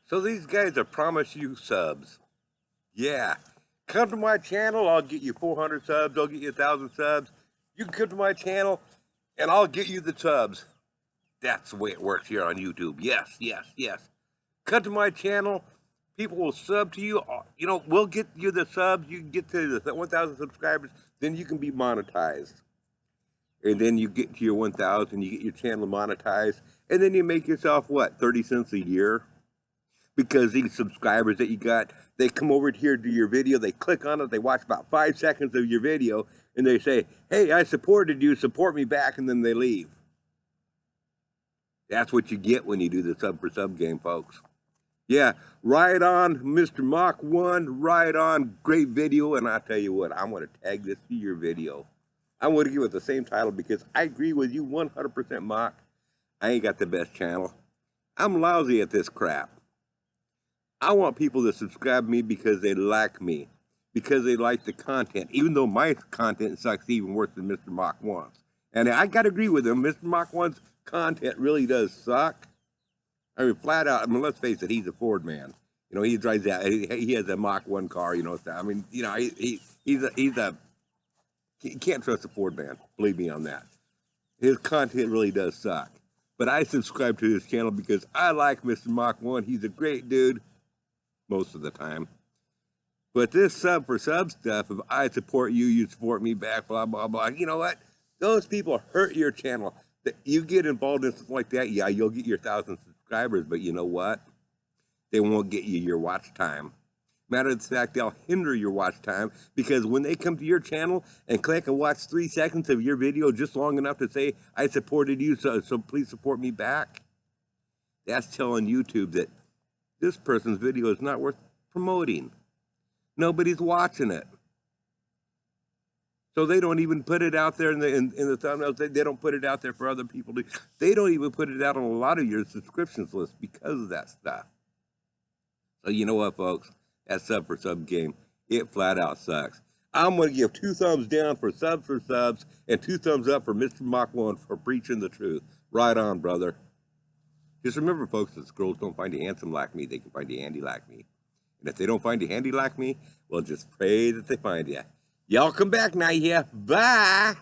So these guys are promise you subs. Yeah. Come to my channel, I'll get you 400 subs, I'll get you 1,000 subs. You can come to my channel and I'll get you the subs. That's the way it works here on YouTube. Yes, yes, yes. Come to my channel, people will sub to you. You know, we'll get you the subs, you can get to the 1,000 subscribers, then you can be monetized. And then you get to your 1,000, you get your channel monetized, and then you make yourself, what, 30 cents a year? Because these subscribers that you got, they come over here to your video, they click on it, they watch about 5 seconds of your video, and they say, hey, I supported you, support me back, and then they leave. That's what you get when you do the sub for sub game, folks. Yeah, right on, Mr. Mach 1, right on, great video, and I'll tell you what, I'm going to tag this to your video. I'm going to give it the same title because I agree with you 100%, Mach. I ain't got the best channel. I'm lousy at this crap. I want people to subscribe to me because they like me, because they like the content, even though my content sucks even worse than Mr. Mach 1's. And I got to agree with him, Mr. Mach 1's content really does suck. I mean, flat out, I mean, let's face it, he's a Ford man. You know, he drives that, he has a Mach 1 car, you know, I mean, you know, you can't trust a Ford man, believe me on that. His content really does suck. But I subscribe to his channel because I like Mr. Mach 1. He's a great dude most of the time. But this sub for sub stuff, if I support you, you support me back, blah, blah, blah. You know what? Those people hurt your channel. You get involved in something like that, yeah, you'll get your 1,000 subscribers, but you know what? They won't get you your watch time. Matter of fact, they'll hinder your watch time because when they come to your channel and click and watch 3 seconds of your video just long enough to say, I supported you, so please support me back, that's telling YouTube that this person's video is not worth promoting. Nobody's watching it. So they don't even put it out there in the thumbnails. They don't put it out there for other people to. They don't even put it out on a lot of your subscriptions list because of that stuff. So you know what, folks? That sub for sub game, it flat out sucks. I'm going to give 2 thumbs down for subs and 2 thumbs up for Mr. Mach 1 for preaching the truth. Right on, brother. Just remember, folks, that girls don't find you handsome like me. They can find you handy like me. And if they don't find you handy like me, well, just pray that they find you. Y'all come back now, yeah. Bye.